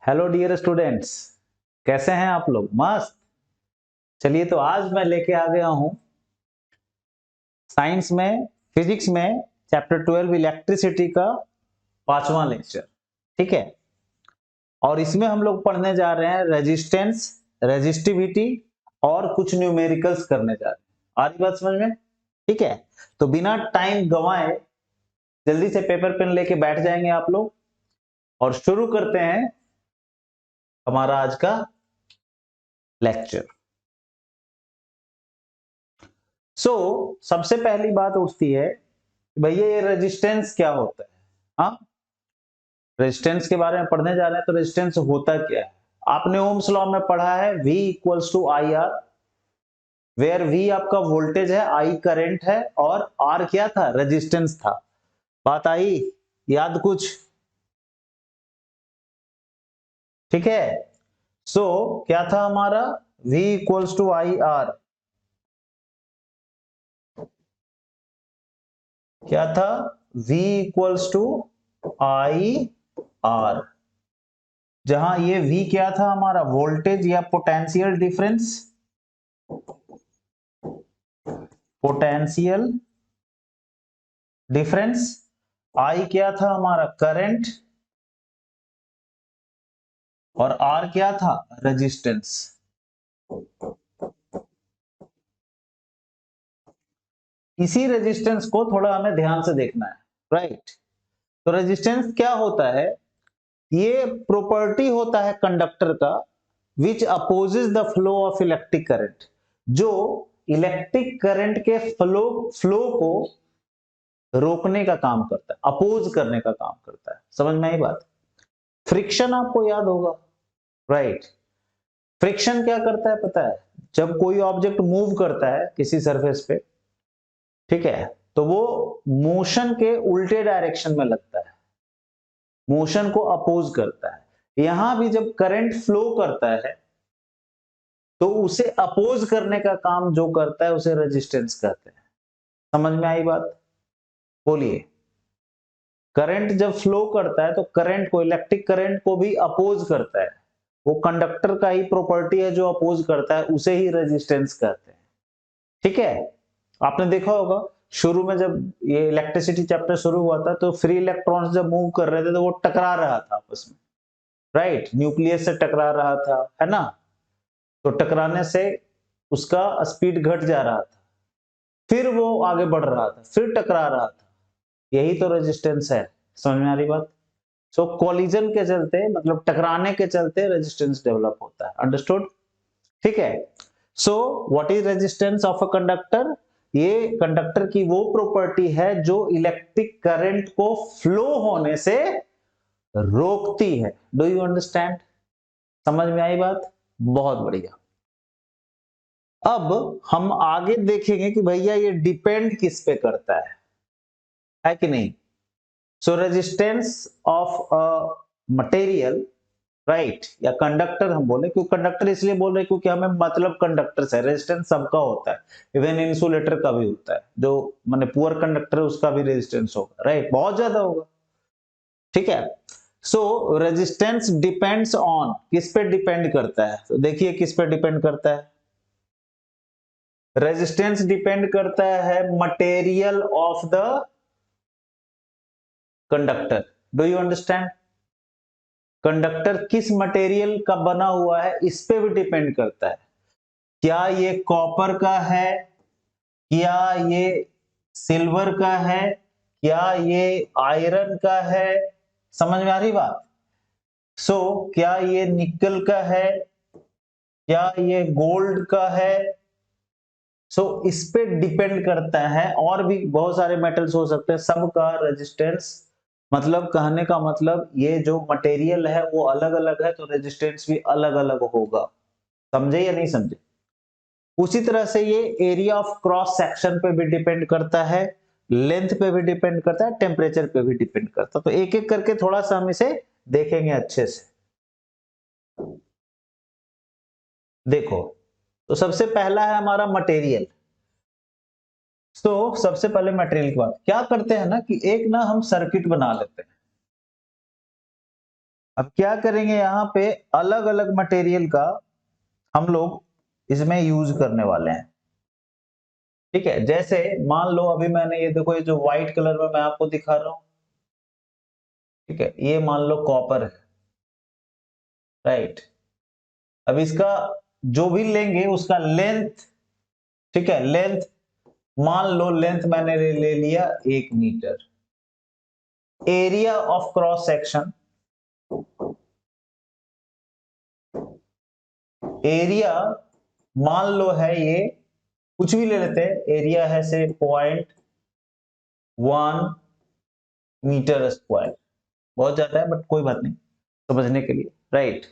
Hello dear students, कैसे हैं आप लोग? मस्त। चलिए, तो आज मैं लेके आ गया हूं साइंस में, फिजिक्स में चैप्टर 12 इलेक्ट्रिसिटी का 5वां लेक्चर। ठीक है, और इसमें हम लोग पढ़ने जा रहे हैं रेजिस्टेंस, रेजिस्टिविटी और कुछ न्यूमेरिकल्स करने जा रहे हैं। आ रही बात समझ में? ठीक है, तो बिना टाइम गंवाए जल्दी से पेपर पेन लेके बैठ जाएंगे आप लोग और शुरू करते हैं हमारा आज का लेक्चर। सबसे पहली बात उठती है भैया ये रेजिस्टेंस क्या होता है? हाँ, रेजिस्टेंस के बारे में पढ़ने जा रहे हैं, तो रेजिस्टेंस होता क्या है? आपने ओम्स लॉ में पढ़ा है V equals to I R, where V आपका वोल्टेज है, I करंट है और R क्या था? रेजिस्टेंस था। बात आई याद कुछ? ठीक है, क्या था हमारा? V equals to I R. क्या था? V equals to I R, जहां ये V क्या था हमारा? वोल्टेज या potential difference, potential difference. I क्या था हमारा? करंट। और R क्या था? रेजिस्टेंस। इसी रेजिस्टेंस को थोड़ा हमें ध्यान से देखना है, राइट? तो रेजिस्टेंस क्या होता है? ये प्रॉपर्टी होता है कंडक्टर का which opposes the flow of electric current, जो इलेक्ट्रिक करंट के फ्लो को रोकने का काम करता है, अपोज करने का काम करता है। समझ में आई बात? फ्रिक्शन आपको याद होगा, राइट? फ्रिक्शन क्या करता है पता है? जब कोई ऑब्जेक्ट मूव करता है किसी सरफेस पे, ठीक है, तो वो मोशन के उल्टे डायरेक्शन में लगता है, मोशन को अपोज करता है। यहां भी जब करंट फ्लो करता है तो उसे अपोज करने का काम जो करता है उसे रेजिस्टेंस कहते हैं। समझ में आई बात? बोलिए। करंट जब फ्लो करता है तो करंट को, इलेक्ट्रिक करंट को भी अपोज करता है। वो कंडक्टर का ही प्रॉपर्टी है जो अपोज करता है, उसे ही रेजिस्टेंस कहते हैं। ठीक है, आपने देखा होगा शुरू में जब ये इलेक्ट्रिसिटी चैप्टर शुरू हुआ था तो फ्री इलेक्ट्रॉन्स जब मूव कर रहे थे तो वो टकरा रहा था आपस में, राइट? न्यूक्लियस से टकरा रहा था, है ना? तो टकराने से उसका स्पीड घट जा रहा था, फिर वो आगे बढ़ रहा था, फिर टकरा रहा था। यही तो रेजिस्टेंस है। समझ में आ रही बात? कोलिजन के चलते, मतलब टकराने के चलते रेजिस्टेंस डेवलप होता है। अंडरस्टूड? ठीक है। What is resistance of a conductor? ये कंडक्टर की वो प्रॉपर्टी है जो इलेक्ट्रिक करंट को फ्लो होने से रोकती है। Do you understand? समझ में आई बात? बहुत बढ़िया। अब हम आगे देखेंगे कि भैया ये डिपेंड किस पे करता है कि नहीं? Resistance of a material, right, या कंडक्टर हम बोले, क्यों कंडक्टर इसलिए बोल रहे हैं क्योंकि हमें मतलब कंडक्टर से रेजिस्टेंस सबका होता है, इवन इंसुलेटर का भी होता है। जो माने पुअर कंडक्टर है उसका भी रेजिस्टेंस होगा, राइट, बहुत ज्यादा होगा। ठीक है, रेजिस्टेंस डिपेंड्स ऑन, किस पे डिपेंड करता है? तो देखिए किस पे डिपेंड करता है। रेजिस्टेंस डिपेंड करता है material of the conductor. Do you understand? Conductor किस मटेरियल का बना हुआ है इस पे भी डिपेंड करता है। क्या ये कॉपर का है, क्या ये सिल्वर का है, क्या ये आयरन का है? समझ में आ रही बात? क्या ये निकल का है, क्या ये गोल्ड का है? इस पे डिपेंड करता है। और भी बहुत सारे मेटल्स हो सकते हैं, सबका रेजिस्टेंस, मतलब कहने का मतलब ये जो मटेरियल है वो अलग अलग है तो रेजिस्टेंस भी अलग अलग होगा। समझे या नहीं समझे? उसी तरह से ये एरिया ऑफ क्रॉस सेक्शन पे भी डिपेंड करता है, लेंथ पे भी डिपेंड करता है, टेम्परेचर पे भी डिपेंड करता है। तो एक एक करके थोड़ा सा हम इसे देखेंगे अच्छे से। देखो, तो सबसे पहला है हमारा मटेरियल। सबसे पहले मटेरियल की बात क्या करते हैं ना कि एक ना हम सर्किट बना लेते हैं। अब क्या करेंगे, यहाँ पे अलग अलग मटेरियल का हम लोग इसमें यूज करने वाले हैं। ठीक है, जैसे मान लो अभी मैंने ये देखो, ये जो व्हाइट कलर में मैं आपको दिखा रहा हूं, ठीक है, ये मान लो कॉपर है, राइट। अब इसका जो भी लेंगे उसका लेंथ, ठीक है, लेंथ मान लो, लेंथ मैंने ले लिया 1 metre. Area of cross section, area मान लो है ये, कुछ भी ले लेते हैं, एरिया है से 0.1 मीटर स्क्वायर। बहुत ज्यादा है बट कोई बात नहीं, समझने के लिए, राइट।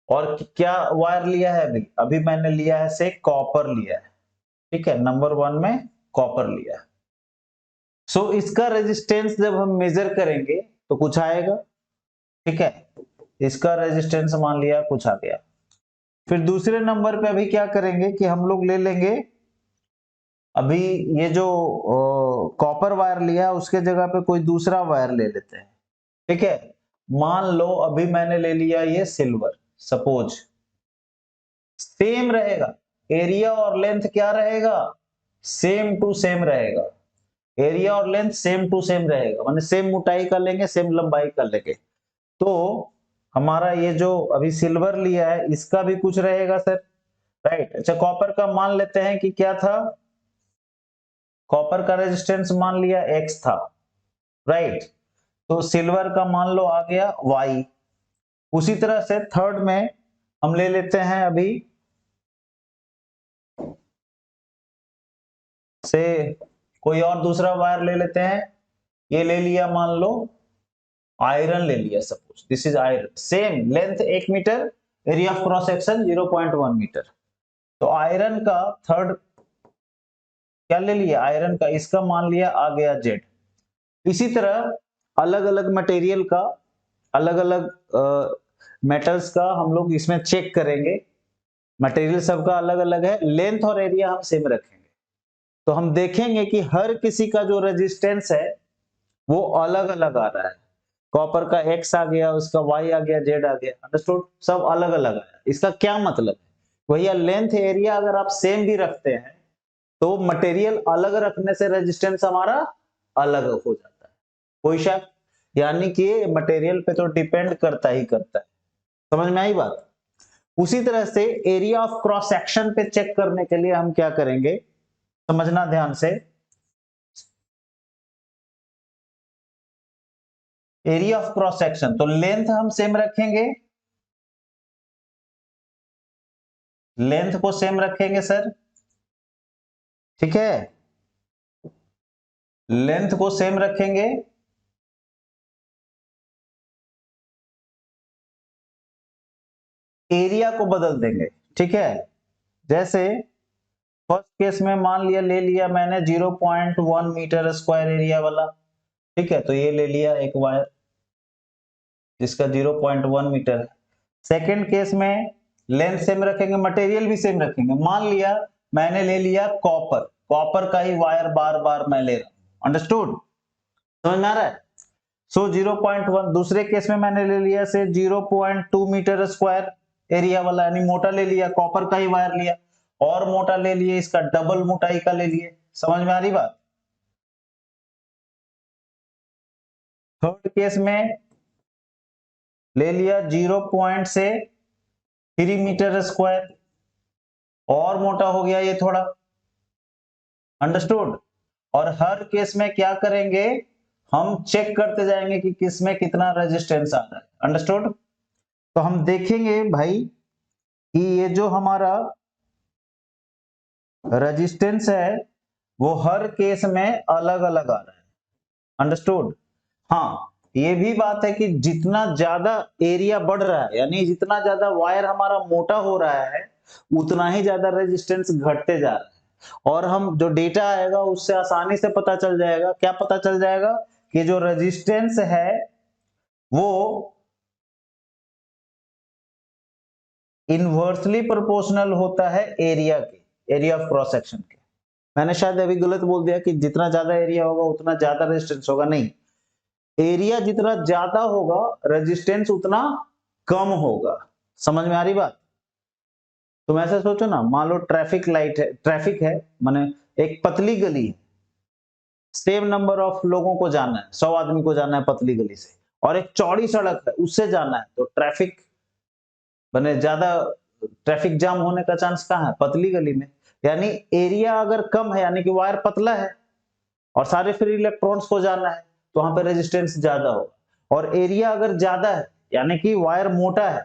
और क्या वायर लिया है, अभी अभी मैंने लिया है से कॉपर लिया है, ठीक है, नंबर 1 में कॉपर लिया है। सो इसका रेजिस्टेंस जब हम मेजर करेंगे तो कुछ आएगा, ठीक है, इसका रेजिस्टेंस मान लिया कुछ आ गया। फिर दूसरे नंबर पे अभी क्या करेंगे कि हम लोग ले लेंगे, अभी ये जो कॉपर वायर लिया उसके जगह पे कोई दूसरा वायर ले लेते हैं, ठीक है। मान लो अभी मैंने ले लिया ये सिल्वर, सपोज सेम रहेगा, एरिया और लेंथ क्या रहेगा, सेम टू सेम रहेगा, एरिया और लेंथ सेम टू सेम रहेगा, माने सेम मोटाई का लेंगे, सेम लंबाई का लेंगे। तो हमारा ये जो अभी सिल्वर लिया है इसका भी कुछ रहेगा सर, राइट। अच्छा, कॉपर का मान लेते हैं कि क्या था, कॉपर का रेजिस्टेंस मान लिया x था, राइट। तो सिल्वर का मान लो आ गया y। उसी तरह से थर्ड में हम ले लेते हैं अभी से कोई और दूसरा वायर ले लेते हैं, ये ले लिया मान लो आयरन ले लिया, suppose this is iron, same length 1 metre, area of cross section 0.1 metre. तो आयरन का थर्ड क्या ले लिया, आयरन का, इसका मान लिया आ गया Z। इसी तरह अलग अलग मटेरियल का, अलग अलग मेटल्स का हम लोग इसमें चेक करेंगे, मटेरियल सबका अलग अलग है, लेंथ और एरिया हम सेम रखेंगे। तो हम देखेंगे कि हर किसी का जो रेजिस्टेंस है वो अलग अलग आ रहा है, कॉपर का X आ गया, उसका Y आ गया, Z आ गया, अंडरस्टूड, सब अलग अलग आया। इसका क्या मतलब है, भैया लेंथ एरिया अगर आप सेम भी रखते हैं तो मटेरियल अलग रखने से रेजिस्टेंस हमारा अलग हो जाता है, कोई शक, यानी कि मटेरियल पे तो डिपेंड करता ही करता है। समझ में आई बात। उसी तरह से एरिया ऑफ क्रॉस सेक्शन पे चेक करने के लिए हम क्या करेंगे, समझना ध्यान से, एरिया ऑफ क्रॉस सेक्शन, तो लेंथ हम सेम रखेंगे, लेंथ को सेम रखेंगे सर, ठीक है, लेंथ को सेम रखेंगे, एरिया को बदल देंगे, ठीक है। जैसे फर्स्ट केस में मान लिया, ले लिया मैंने 0.1 मीटर स्क्वायर एरिया वाला, ठीक है, तो ये ले लिया एक वायर जिसका 0.1 मीटर है। सेकेंड केस में लेंथ सेम रखेंगे, मटेरियल भी सेम रखेंगे, मान लिया मैंने ले लिया कॉपर, कॉपर का ही वायर बार बार मैं ले रहा हूं, अंडरस्टूड, समझ में आ रहा है। सो 0.1, दूसरे केस में मैंने ले लिया से 0.2 मीटर स्क्वायर एरिया वाला, यानी मोटा ले लिया, कॉपर का ही वायर लिया, और मोटा ले लिए, इसका डबल मोटाई का ले लिए, समझ में आ रही बात। थर्ड केस में ले लिया 0.3 मीटर स्क्वायर, और मोटा हो गया ये थोड़ा, अंडरस्टूड। और हर केस में क्या करेंगे, हम चेक करते जाएंगे कि किसमें कितना रेजिस्टेंस आ रहा है, अंडरस्टूड। तो हम देखेंगे भाई कि ये जो हमारा रेजिस्टेंस है वो हर केस में अलग अलग आ रहा है, अंडरस्टूड। हाँ, ये भी बात है कि जितना ज्यादा एरिया बढ़ रहा है, यानी जितना ज्यादा वायर हमारा मोटा हो रहा है, उतना ही ज्यादा रेजिस्टेंस घटते जा रहा है। और हम जो डेटा आएगा उससे आसानी से पता चल जाएगा, क्या पता चल जाएगा, कि जो रेजिस्टेंस है वो इनवर्सली प्रोपोर्शनल होता है एरिया के, एरिया ऑफ क्रॉस सेक्शन के। मैंने शायद अभी गलत बोल दिया कि जितना ज्यादा एरिया होगा उतना ज्यादा रेजिस्टेंस होगा, नहीं, एरिया जितना ज्यादा होगा रेजिस्टेंस उतना कम होगा। समझ में आ रही बात? तुम ऐसे सोचो ना, मान लो ट्रैफिक लाइट है, ट्रैफिक है माने एक पतली गली है, सेम नंबर ऑफ लोगों को जाना है, 100 आदमी को जाना है पतली गली से, और एक चौड़ी सड़क है उससे जाना है, तो ट्रैफिक बने ज्यादा, ट्रैफिक जाम होने का चांस कहाँ है? पतली गली में। यानी एरिया अगर कम है यानी कि वायर पतला है और सारे फ्री इलेक्ट्रॉन्स को जाना है, तो वहां पे रेजिस्टेंस ज्यादा होगा। और एरिया अगर ज्यादा है यानी कि वायर मोटा है,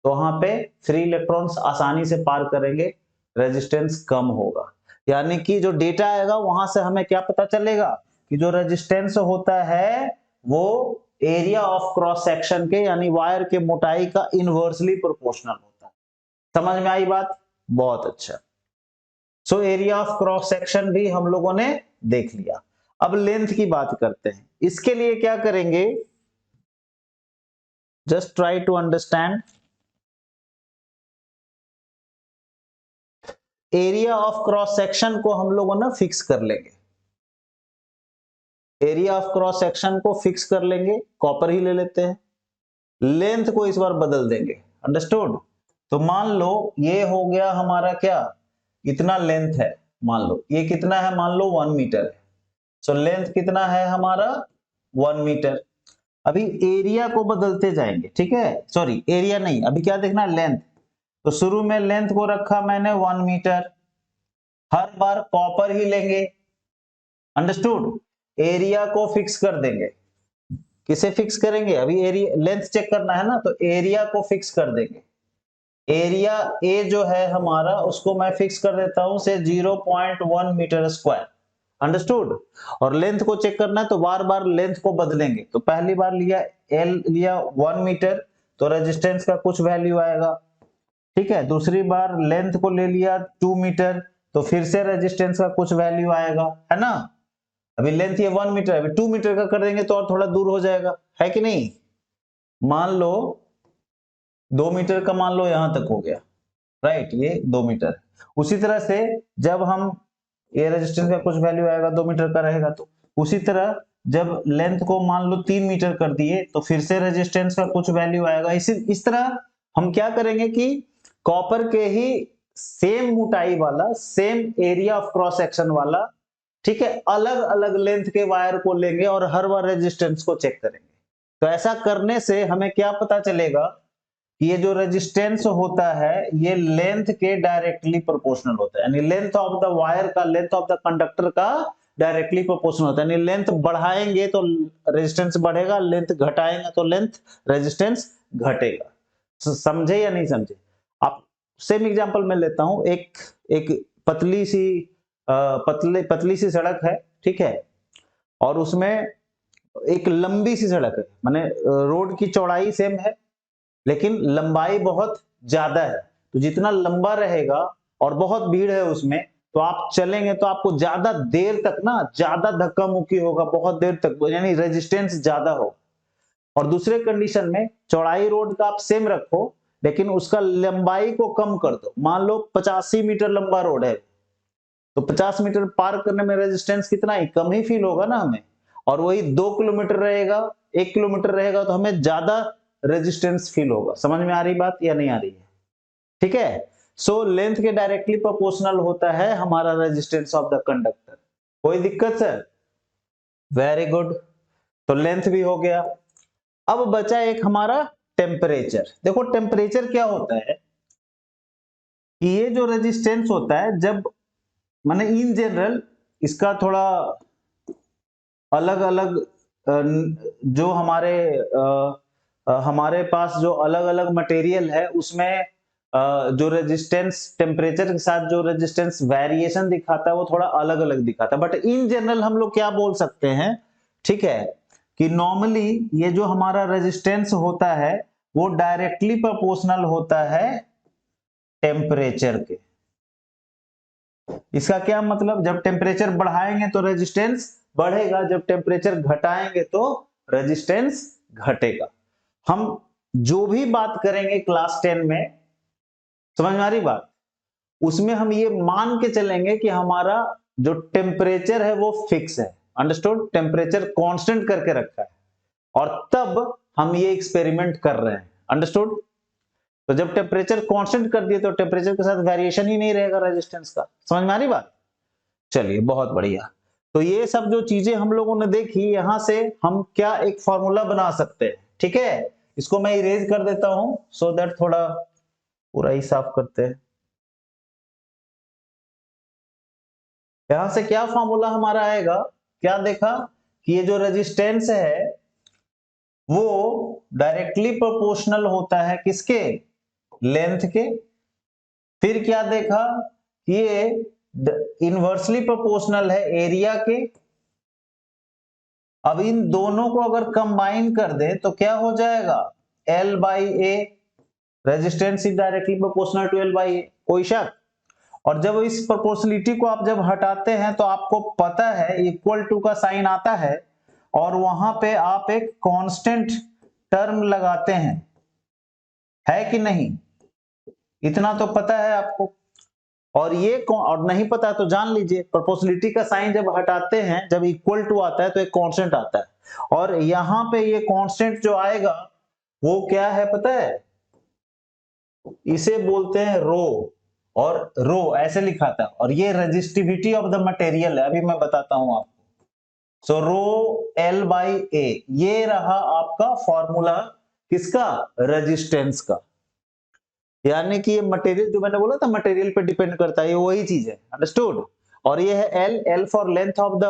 तो वहां पे फ्री इलेक्ट्रॉन्स आसानी से पार करेंगे, रेजिस्टेंस कम होगा। यानी कि जो डेटा आएगा वहां से हमें क्या पता चलेगा कि जो रेजिस्टेंस होता है वो एरिया ऑफ क्रॉस सेक्शन के यानी वायर के मोटाई का इनवर्सली प्रोपोर्शनल होता है। समझ में आई बात? बहुत अच्छा। So area of cross section भी हम लोगों ने देख लिया। अब लेंथ की बात करते हैं। इसके लिए क्या करेंगे, just try to understand. Area of cross section को हम लोगों ने फिक्स कर लेंगे, एरिया ऑफ क्रॉस सेक्शन को फिक्स कर लेंगे, कॉपर ही ले लेते हैं। लेंथ को इस बार बदल देंगे, अंडरस्टूड? तो मान लो ये हो गया हमारा क्या, इतना लेंथ है, मान लो ये कितना है, मान लो 1 मीटर है। सो लेंथ कितना है हमारा 1 मीटर। अभी एरिया को बदलते जाएंगे, ठीक है, सॉरी एरिया नहीं, अभी क्या देखना है, लेंथ। तो शुरू में लेंथ को रखा मैंने 1 मीटर, हर बार कॉपर ही लेंगे, अंडरस्टूड? एरिया को फिक्स कर देंगे। किसे फिक्स करेंगे? अभी एरिया लेंथ चेक करना है ना, तो एरिया को फिक्स कर देंगे। एरिया ए जो है हमारा उसको मैं फिक्स कर देता हूं से 0.1 मीटर स्क्वायर, अंडरस्टूड? और लेंथ को चेक करना है तो बार बार लेंथ को बदलेंगे। तो पहली बार लिया एल लिया 1 मीटर, तो रेजिस्टेंस का कुछ वैल्यू आएगा, ठीक है। दूसरी बार लेंथ को ले लिया 2 मीटर, तो फिर से रेजिस्टेंस का कुछ वैल्यू आएगा, है ना? अभी लेंथ ये 1 मीटर, अभी 2 मीटर का कर देंगे तो और थोड़ा दूर हो जाएगा, है कि नहीं? मान लो 2 मीटर का मान लो यहां तक हो गया, राइट, ये 2 मीटर। उसी तरह से जब हम ये रेजिस्टेंस का कुछ वैल्यू आएगा 2 मीटर का रहेगा, तो उसी तरह जब लेंथ को मान लो 3 मीटर कर दिए तो फिर से रेजिस्टेंस का कुछ वैल्यू आएगा। इस तरह हम क्या करेंगे कि कॉपर के ही सेम मोटाई वाला, same area of cross section वाला, ठीक है, अलग अलग लेंथ के वायर को लेंगे और हर बार रेजिस्टेंस को चेक करेंगे। तो ऐसा करने से हमें क्या पता चलेगा कि ये जो रेजिस्टेंस होता है ये लेंथ के डायरेक्टली प्रोपोर्शनल होता है, यानी लेंथ ऑफ द वायर का, लेंथ ऑफ द कंडक्टर का डायरेक्टली प्रोपोर्शनल होता है। यानी लेंथ बढ़ाएंगे तो रेजिस्टेंस बढ़ेगा, लेंथ घटाएंगे तो लेंथ रेजिस्टेंस घटेगा। समझे या नहीं समझे? आप सेम एग्जांपल मैं लेता हूं, एक एक पतली सी पतली सी सड़क है, ठीक है, और उसमें एक लंबी सी सड़क है, माने रोड की चौड़ाई सेम है लेकिन लंबाई बहुत ज्यादा है। तो जितना लंबा रहेगा और बहुत भीड़ है उसमें, तो आप चलेंगे तो आपको ज्यादा देर तक ना, ज्यादा धक्का मुक्की होगा, बहुत देर तक, यानी रेजिस्टेंस ज्यादा हो। और दूसरे कंडीशन में चौड़ाई रोड का आप सेम रखो लेकिन उसका लंबाई को कम कर दो। मान लो 85 मीटर लंबा रोड है, तो 50 मीटर पार करने में रेजिस्टेंस कितना ही कम ही फील होगा ना हमें। और वही 2 किलोमीटर रहेगा, 1 किलोमीटर रहेगा तो हमें ज्यादा रेजिस्टेंस फील होगा। समझ में आ रही बात या नहीं आ रही है? ठीक है। सो लेंथ के डायरेक्टली प्रोपोर्शनल होता है हमारा रेजिस्टेंस ऑफ द कंडक्टर। कोई दिक्कत सर? Very good. तो लेंथ भी हो गया। अब बचा एक हमारा टेम्परेचर। देखो टेम्परेचर क्या होता है कि ये जो रेजिस्टेंस होता है, जब माने इन जनरल इसका थोड़ा अलग अलग जो हमारे पास जो अलग अलग मटेरियल है उसमें जो रेजिस्टेंस टेम्परेचर के साथ जो रेजिस्टेंस वेरिएशन दिखाता है वो थोड़ा अलग अलग दिखाता है। बट इन जनरल हम लोग क्या बोल सकते हैं, ठीक है, कि नॉर्मली ये जो हमारा रेजिस्टेंस होता है वो डायरेक्टली प्रोपोर्शनल होता है टेम्परेचर के। इसका क्या मतलब, जब टेम्परेचर बढ़ाएंगे तो रेजिस्टेंस बढ़ेगा, जब टेम्परेचर घटाएंगे तो रेजिस्टेंस घटेगा। हम जो भी बात करेंगे क्लास 10 में, समझ में आ रही बात, उसमें हम ये मान के चलेंगे कि हमारा जो टेम्परेचर है वो फिक्स है, अंडरस्टूड? टेम्परेचर कांस्टेंट करके रखा है, और तब हम ये एक्सपेरिमेंट कर रहे हैं। अंडरस्टूड? तो जब टेम्परेचर कांस्टेंट कर दिए तो टेम्परेचर के साथ वेरिएशन ही नहीं रहेगा रेजिस्टेंस का। समझ में आ रही बात? चलिए बहुत बढ़िया। तो ये सब जो चीजें हम लोगों ने देखी, यहां से हम क्या एक फॉर्मूला बना सकते हैं। ठीक है, इसको मैं इरेज कर देता हूं सो दैट थोड़ा पूरा ही साफ करते हैं। यहां से क्या फॉर्मूला हमारा आएगा, क्या देखा कि ये जो रेजिस्टेंस है वो डायरेक्टली प्रोपोर्शनल होता है किसके? लेंथ के। फिर क्या देखा कि ये इनवर्सली प्रोपोर्शनल है एरिया के। अब इन दोनों को अगर कंबाइन कर दे तो क्या हो जाएगा? L by A. Resistance is directly proportional to L by A, कोई शक? और जब इस प्रोपोर्शनलिटी को आप जब हटाते हैं तो आपको पता है इक्वल टू का साइन आता है और वहां पे आप एक कांस्टेंट टर्म लगाते हैं, है कि नहीं? इतना तो पता है आपको। और ये और नहीं पता तो जान लीजिए, प्रोपोर्शनलिटी का साइन जब हटाते हैं, जब इक्वल टू आता है तो एक कांस्टेंट आता है। और यहां पे ये कांस्टेंट जो आएगा वो क्या है पता है? इसे बोलते हैं रो, और रो ऐसे लिखा था, और ये रेजिस्टिविटी ऑफ द मटेरियल है। अभी मैं बताता हूं आपको। सो रो L बाई ए, ये रहा आपका फॉर्मूला किसका? रेजिस्टेंस का। यानी कि ये मटेरियल जो मैंने बोला था मटेरियल पे डिपेंड करता है, ये वही चीज है। अंडरस्टूड? और ये है L for length of the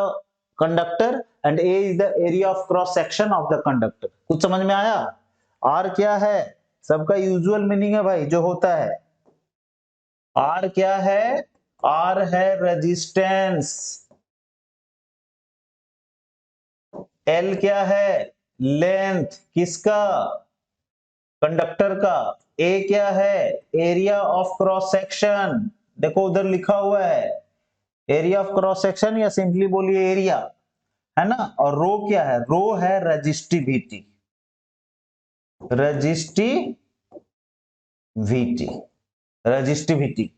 conductor and A is the area of cross section of the conductor. कुछ समझ में आया? R क्या है? सबका यूजुअल मीनिंग है भाई जो होता है। R क्या है? R है रेजिस्टेंस। L क्या है? लेंथ किसका? कंडक्टर का। A क्या है? Area of cross section. देखो उधर लिखा हुआ है एरिया ऑफ क्रॉस सेक्शन, या सिंपली बोलिए एरिया, है ना? और रो क्या है? रो है resistivity. Resistivity, resistivity,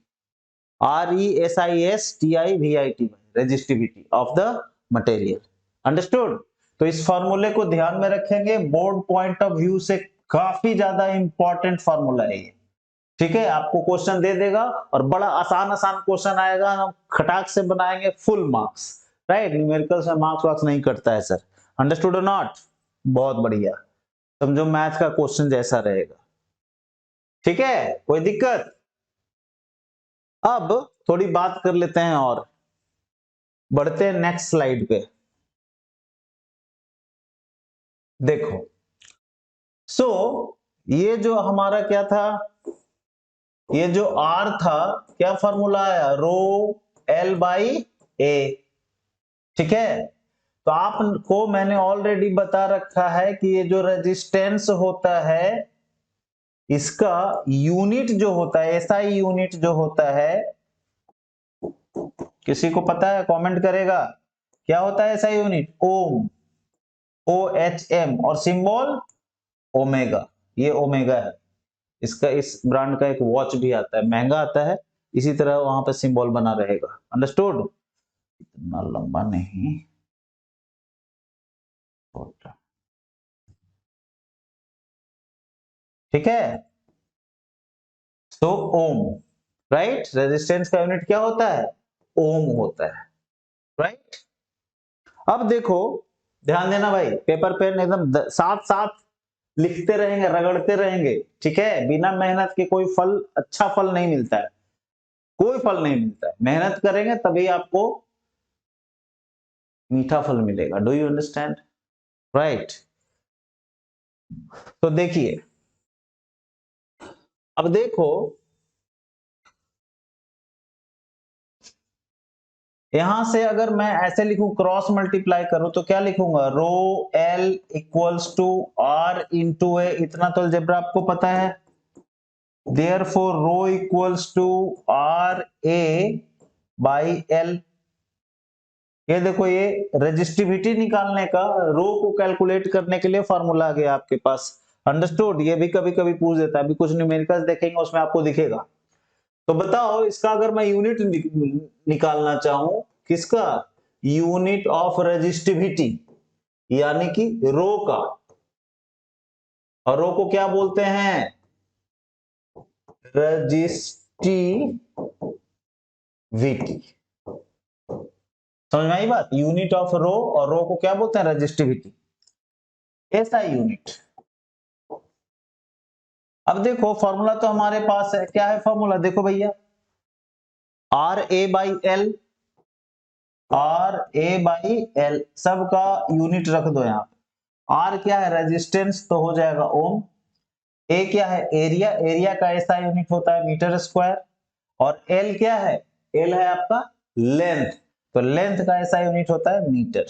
RESISTIVIT, resistivity of the material. Understood? तो इस फॉर्मूले को ध्यान में रखेंगे, बोर्ड पॉइंट ऑफ व्यू से काफी ज्यादा इंपॉर्टेंट फॉर्मूला है ये। ठीक है, आपको क्वेश्चन दे देगा और बड़ा आसान आसान क्वेश्चन आएगा, हम खटाक से बनाएंगे फुल मार्क्स। राइट? न्यूमेरिकल से मार्क्स वार्क्स नहीं करता है सर। अंडरस्टूड और नॉट? बहुत बढ़िया, समझो मैथ का क्वेश्चन जैसा रहेगा। ठीक है, कोई दिक्कत? अब थोड़ी बात कर लेते हैं और बढ़ते हैं नेक्स्ट स्लाइड पे। देखो ये जो हमारा क्या था, ये जो R था, क्या फॉर्मूला आया? रो L बाई ए। ठीक है, तो आपको मैंने ऑलरेडी बता रखा है कि ये जो रेजिस्टेंस होता है इसका यूनिट जो होता है, SI यूनिट जो होता है, किसी को पता है? कमेंट करेगा। क्या होता है SI यूनिट? ओम, OHM, और सिंबल ओमेगा। ये ओमेगा है। इसका, इस ब्रांड का एक वॉच भी आता है, महंगा आता है, इसी तरह वहां पे सिंबल बना रहेगा। अंडरस्टूड? इतना लंबा नहीं, छोटा। ठीक है, तो ओम, राइट? रेजिस्टेंस का यूनिट क्या होता है? ओम होता है। राइट? अब देखो, ध्यान देना भाई, पेपर पेन एकदम साथ साथ लिखते रहेंगे, रगड़ते रहेंगे। ठीक है, बिना मेहनत के कोई फल, अच्छा फल नहीं मिलता है, कोई फल नहीं मिलता है। मेहनत करेंगे तभी आपको मीठा फल मिलेगा। Do you understand? राइट? तो देखिए, अब देखो यहां से अगर मैं ऐसे लिखूं, क्रॉस मल्टीप्लाई करूं, तो क्या लिखूंगा? Rho L equals to R into A. इतना तो अलजेब्रा आपको पता है। Therefore rho equals to R A by L। ये देखो, ये रेजिस्टिविटी निकालने का, रो को कैलकुलेट करने के लिए फॉर्मूला आ गया आपके पास। अंडरस्टूड? ये भी कभी कभी पूछ देता है, अभी कुछ न्यूमेरिकल्स देखेंगे उसमें आपको दिखेगा। तो बताओ, इसका अगर मैं यूनिट निकालना चाहूं, किसका? यूनिट ऑफ रेजिस्टिविटी, यानी कि रो का। और रो को क्या बोलते हैं? रजिस्टिविटी। समझ में आई बात? यूनिट ऑफ रो, और रो को क्या बोलते हैं? रजिस्टिविटी। ऐसा यूनिट। अब देखो फॉर्मूला तो हमारे पास है, क्या है फॉर्मूला? देखो भैया, R A by L, R A by L सबका यूनिट रख दो यहाँ पे। आर क्या है? रेजिस्टेंस, तो हो जाएगा ओम। ए क्या है? एरिया, एरिया का ऐसा यूनिट होता है मीटर स्क्वायर। और एल क्या है? एल है आपका लेंथ, तो लेंथ का ऐसा यूनिट होता है मीटर।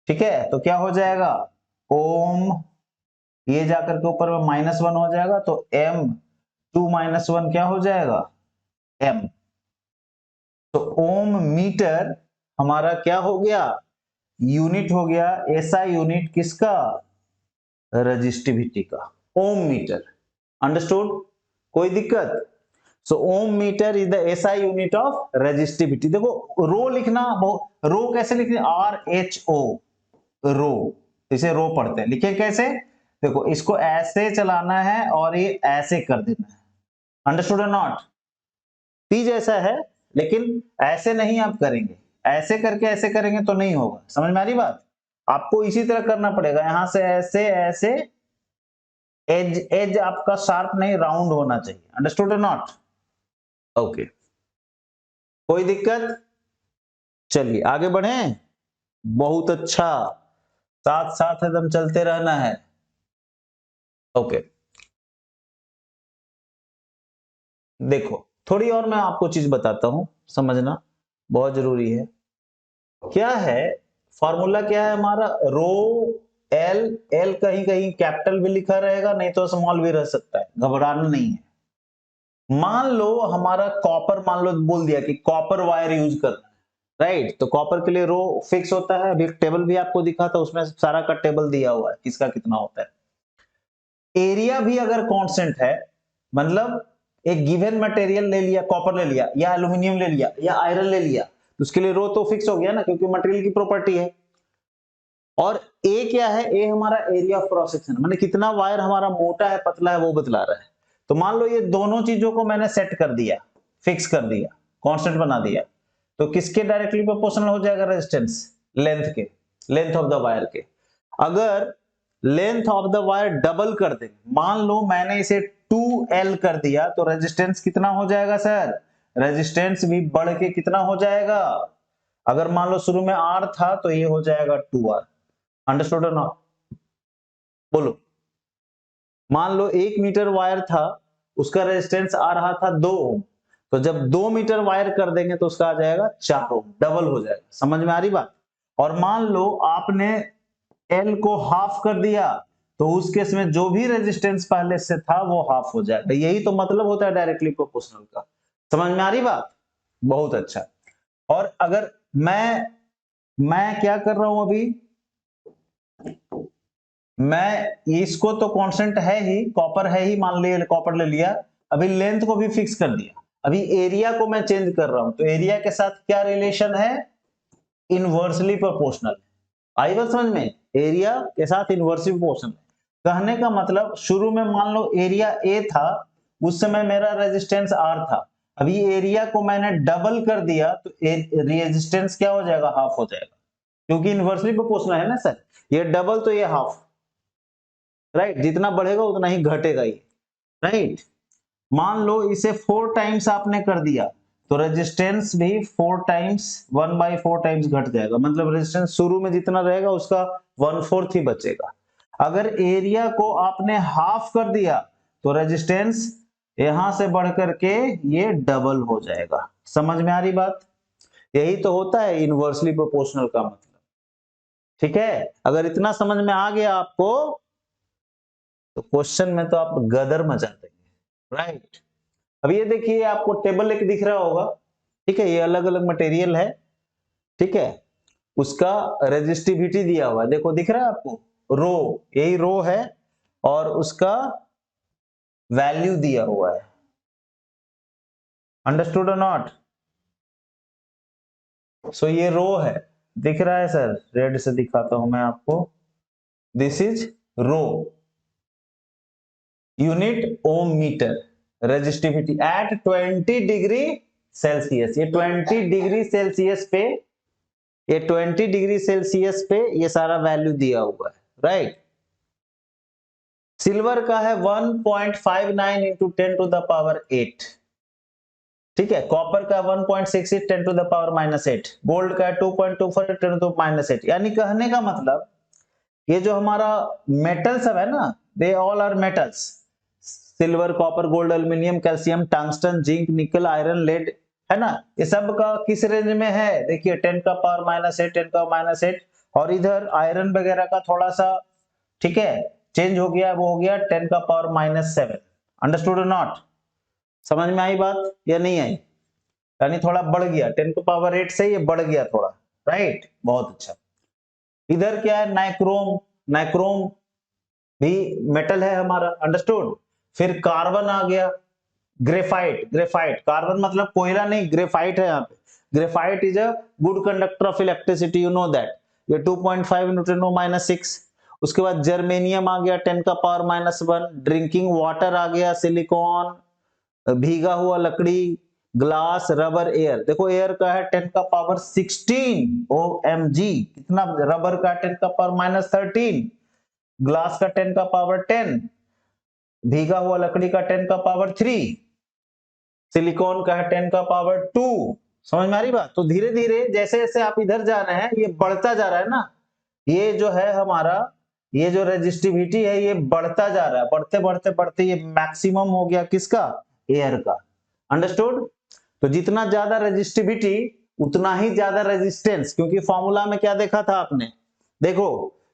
ठीक है, तो क्या हो जाएगा? ओम, ये जाकर के ऊपर में -1 हो जाएगा, तो एम 2 - 1 क्या हो जाएगा? एम। तो ओम मीटर हमारा क्या हो गया? यूनिट हो गया, ऐसा यूनिट किसका? रजिस्टिविटी का, ओम मीटर। अंडरस्टूड? कोई दिक्कत? So ohm metre is the SI unit of resistivity. देखो रो लिखना, रो कैसे लिखते हैं? RHO, रो। इसे रो पढ़ते हैं, लिखे कैसे? देखो इसको ऐसे चलाना है और ये ऐसे कर देना है। अंडरस्टूड और नॉट? पी जैसा है, लेकिन ऐसे नहीं आप करेंगे, ऐसे करके ऐसे करेंगे तो नहीं होगा। समझ में आ रही बात? आपको इसी तरह करना पड़ेगा, यहां से ऐसे ऐसे, एज एज आपका शार्प नहीं, राउंड होना चाहिए। अंडरस्टूड और नॉट? ओके, कोई दिक्कत? चलिए आगे बढ़े। बहुत अच्छा, साथ साथ एकदम चलते रहना है। ओके, देखो थोड़ी और मैं आपको चीज बताता हूं, समझना बहुत जरूरी है। क्या है फॉर्मूला? क्या है हमारा? रो एल, एल कहीं कहीं कैपिटल भी लिखा रहेगा, नहीं तो स्मॉल भी रह सकता है, घबराना नहीं है। मान लो हमारा कॉपर, मान लो बोल दिया कि कॉपर वायर यूज करना है, राइट? तो कॉपर के लिए रो फिक्स होता है, अभी एक टेबल भी आपको दिखा था, उसमें सारा का टेबल दिया हुआ है किसका कितना होता है। एरिया भी अगर कांस्टेंट है, मतलब एक गिवन मटेरियल ले लिया, कॉपर ले लिया या एल्यूमिनियम ले लिया या आयरन ले लिया, तो उसके लिए रो तो फिक्स हो गया ना, क्योंकि मटेरियल की प्रॉपर्टी है। और ए क्या है? ए हमारा एरिया ऑफ क्रॉस सेक्शन, माने कितना वायर हमारा मोटा है पतला है वो बतला रहा है। तो मान लो ये दोनों चीजों को मैंने सेट कर दिया, फिक्स कर दिया, कांस्टेंट बना दिया, तो किसके डायरेक्टली प्रोपोर्शनल हो जाएगा? रेजिस्टेंस, लेंथ के, लेंथ ऑफ द वायर के। अगर length of the wire double कर दे, मान लो मैंने इसे 2L कर दिया, तो रेजिस्टेंस कितना हो जाएगा सर? रेजिस्टेंस भी बढ़ के कितना हो जाएगा? अगर मान लो शुरू में R था तो ये हो जाएगा 2R। अंडरस्टूड ना? बोलो। मान लो 1 मीटर वायर था, उसका रेजिस्टेंस आ रहा था 2 ओम, तो जब 2 मीटर वायर कर देंगे तो उसका आ जाएगा 4 ओम, डबल हो जाएगा। समझ में आ रही बात? और मान लो आपने एल को हाफ कर दिया, तो उस केस में जो भी रेजिस्टेंस पहले से था वो हाफ हो जाएगा। यही तो मतलब होता है डायरेक्टली प्रोपोर्शनल का। समझ में आ रही बात? बहुत अच्छा। और अगर मैं क्या कर रहा हूं अभी, मैं इसको तो कांस्टेंट है ही, कॉपर है ही, मान लिया कॉपर ले लिया, अभी लेंथ को भी फिक्स कर दिया, अभी एरिया को मैं चेंज कर रहा हूं, तो एरिया के साथ क्या रिलेशन है? Inversely proportional. आई बात समझ में? एरिया के साथ इनवर्सली प्रोपोर्शनल। कहने का मतलब शुरू में मान लो एरिया ए था, उस समय मेरा रेजिस्टेंस आर था, अभी एरिया को मैंने डबल कर दिया, तो रेजिस्टेंस क्या हो जाएगा? हाफ हो जाएगा, क्योंकि इनवर्सली प्रोपोर्शनल है ना सर। ये डबल तो ये हाफ, राइट? जितना बढ़ेगा उतना ही घटेगा ये, राइट? मान लो इसे 4 टाइम्स आपने कर दिया, तो रेजिस्टेंस भी 4 टाइम्स, 1/4 टाइम्स घट जाएगा, मतलब रेजिस्टेंस शुरू में जितना रहेगा उसका 1/4 ही बचेगा। अगर एरिया को आपने हाफ कर दिया, तो रेजिस्टेंस यहां से बढ़ करके ये डबल हो जाएगा। समझ में आ रही बात? यही तो होता है इनवर्सली प्रोपोर्शनल का मतलब। ठीक है, अगर इतना समझ में आ गया आपको, तो क्वेश्चन में तो आप गदर मचा देंगे, राइट? अब ये देखिए आपको टेबल एक दिख रहा होगा, ठीक है, ये अलग अलग मटेरियल है, ठीक है, उसका रेजिस्टिविटी दिया हुआ है, देखो दिख रहा है आपको, रो, यही रो है, और उसका वैल्यू दिया हुआ है। अंडरस्टूड और नॉट? सो ये रो है, दिख रहा है सर? रेड से दिखाता हूं मैं आपको, this is rho, unit ohm metre resistivity at 20 degree Celsius. ये 20 डिग्री सेल्सियस पे, ये 20 डिग्री सेल्सियस पे ये सारा वैल्यू दिया हुआ है, राइट। सिल्वर का है 1.59 इंटू 10 टू द पावर 8, ठीक है। कॉपर का 1.68 10 टू द पावर -8, गोल्ड का 2.24 10 टू -8। यानी कहने का मतलब ये जो हमारा मेटल सब है ना, they all are metals, silver, copper, gold, aluminium, calcium, tungsten, zinc, nickel, iron, lead, है ना। ये सब का किस रेंज में है, देखिए 10 का पावर -8, 10 का -8। और इधर आयरन वगैरह का थोड़ा सा, ठीक है, चेंज हो गया, वो हो गया 10 का पावर -7। Understood not? समझ में आई बात या नहीं आई? यानी थोड़ा बढ़ गया, 10 का पावर 8 से ये बढ़ गया थोड़ा, राइट, बहुत अच्छा। इधर क्या है, नाइक्रोम, नाइक्रोम भी मेटल है हमारा, अंडरस्टूड। फिर कार्बन आ गया, ग्रेफाइट, ग्रेफाइट, कार्बन मतलब कोयला नहीं, ग्रेफाइट है यहाँ पे। Graphite is a good conductor of electricity, you know that. ये 2.5 × 10⁻⁶। उसके बाद जर्मेनियम आ गया 10 का पावर -1। ड्रिंकिंग वाटर आ गया, सिलिकॉन, भीगा हुआ लकड़ी, ग्लास, रबर, एयर। देखो एयर का है 10 का पावर 16 OMG, कितना, रबर का 10 का पावर -13, ग्लास का 10 का पावर 10, भीगा हुआ लकड़ी का 10 का पावर 3, सिलिकॉन का है 10 का पावर 2। समझ में आ रही बात? तो धीरे धीरे जैसे जैसे आप इधर जा रहे हैं, ये बढ़ता जा रहा है ना, ये जो है हमारा, ये जो रेजिस्टिविटी है ये बढ़ता जा रहा है, बढ़ते बढ़ते बढ़ते ये मैक्सिमम हो गया किसका, एयर का। अंडरस्टूड? तो जितना ज्यादा रेजिस्टिविटी उतना ही ज्यादा रेजिस्टेंस, क्योंकि फॉर्मूला में क्या देखा था आपने, देखो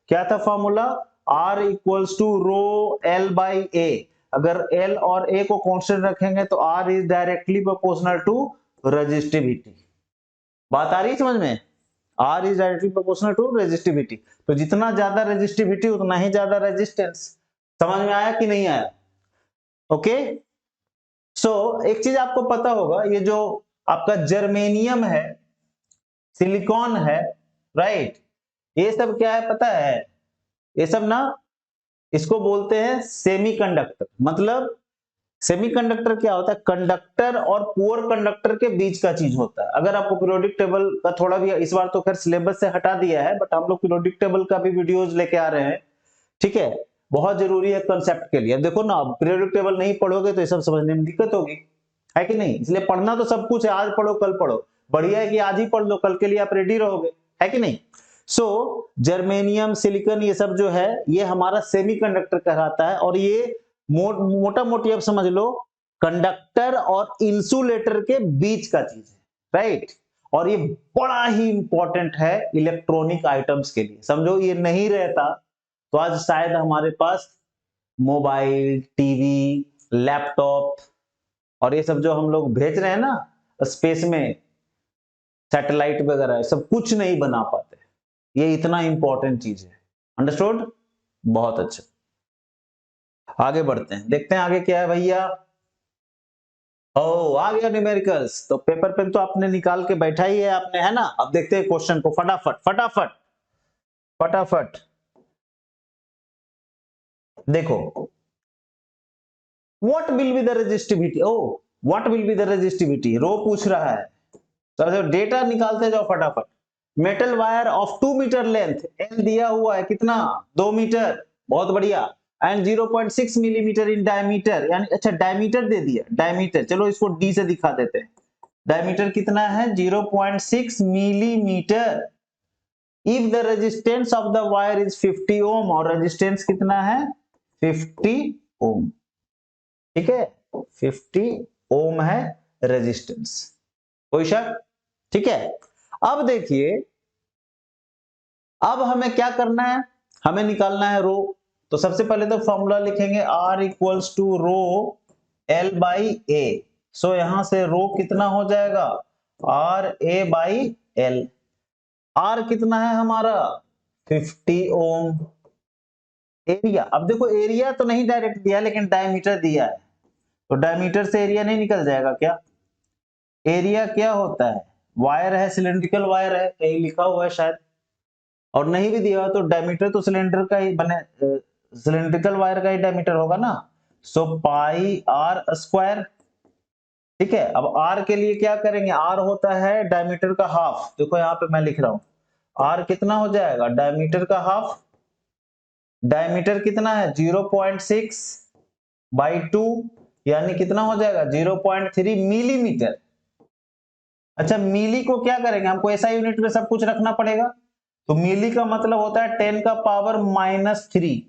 क्या था formula, R equals to rho L by A। अगर L और A को कांस्टेंट रखेंगे तो R is directly proportional to resistivity. बात आ रही है समझ में? R is directly proportional to resistivity. तो जितना ज्यादा रेजिस्टिविटी उतना ही ज्यादा रेजिस्टेंस। समझ में आया कि नहीं आया? ओके। सो एक चीज आपको पता होगा, ये जो आपका जर्मेनियम है, सिलिकॉन है, राइट, ये सब क्या है पता है, ये सब ना, इसको बोलते हैं सेमीकंडक्टर। मतलब सेमीकंडक्टर क्या होता है, कंडक्टर और पुअर कंडक्टर के बीच का चीज होता है। अगर आपको पीरियोडिक टेबल का थोड़ा भी, इस बार तो खैर सिलेबस से हटा दिया है, बट हम लोग पीरियोडिक टेबल का भी वीडियोस लेके आ रहे हैं, ठीक है, बहुत जरूरी है कंसेप्ट के लिए। देखो ना, पीरियोडिक टेबल नहीं पढ़ोगे तो ये सब समझने में दिक्कत होगी, है कि नहीं? इसलिए पढ़ना तो सब कुछ है, आज पढ़ो कल पढ़ो, बढ़िया है कि आज ही पढ़ लो, कल के लिए आप रेडी रहोगे, है कि नहीं? सो जर्मेनियम, सिलिकॉन, ये सब जो है ये हमारा सेमीकंडक्टर कहलाता है। और ये मोटा मोटी आप समझ लो कंडक्टर और इंसुलेटर के बीच का चीज है, राइट। और ये बड़ा ही इंपॉर्टेंट है इलेक्ट्रॉनिक आइटम्स के लिए। समझो ये नहीं रहता तो आज शायद हमारे पास मोबाइल, टीवी, लैपटॉप और ये सब जो हम लोग भेज रहे हैं ना स्पेस में, सैटेलाइट वगैरह, सब कुछ नहीं बना पाते। ये इतना इंपॉर्टेंट चीज है। अंडरस्टूड? बहुत अच्छा। आगे बढ़ते हैं, देखते हैं आगे क्या है भैया। ओ आ गया न्यूमेरिकल्स। तो पेपर पेन तो आपने निकाल के बैठा ही है आपने, है ना। अब देखते हैं क्वेश्चन को फटाफट फटाफट फटाफट। देखो, what will be the resistivity, oh what will be the resistivity, rho पूछ रहा है। तो डेटा निकालते जाओ फटाफट। Metal wire of 2 metre length, L दिया हुआ है कितना, 2 मीटर, बहुत बढ़िया, एंड 0.6 मिलीमीटर इन डायमीटर, यानी अच्छा डायमीटर दे दिया, डायमीटर, चलो इसको डी से दिखा देते हैं। डायमीटर कितना है, 0.6 millimetre. If the resistance of the wire is 50 ओम, और रेजिस्टेंस कितना है, 50 ओम, ठीक है, 50 ओम है रेजिस्टेंस, कोई शक? ठीक है। अब देखिए, अब हमें क्या करना है, हमें निकालना है रो। तो सबसे पहले तो फॉर्मूला लिखेंगे R equals to rho L by A। So यहां से रो कितना हो जाएगा, R A by L। R कितना है हमारा, 50 ओम। एरिया, अब देखो एरिया तो नहीं डायरेक्ट दिया लेकिन डायमीटर दिया है, तो डायमीटर से एरिया नहीं निकल जाएगा क्या? एरिया क्या होता है, वायर है, सिलेंड्रिकल वायर है, कहीं लिखा हुआ है शायद, और नहीं भी दिया तो डायमीटर तो सिलेंडर का ही बने, सिलेंड्रिकल वायर का ही डायमीटर होगा ना। सो पाई आर स्क्वायर। ठीक है, अब आर के लिए क्या करेंगे, आर होता है डायमीटर का हाफ। देखो यहाँ पे मैं लिख रहा हूं, आर कितना हो जाएगा, डायमीटर का हाफ। डायमीटर कितना है 0.6 बाई 2, यानी कितना हो जाएगा 0.3 मिलीमीटर। अच्छा, मिली को क्या करेंगे, हमको ऐसा यूनिट में सब कुछ रखना पड़ेगा। तो मिली का मतलब होता है 10 का पावर -3,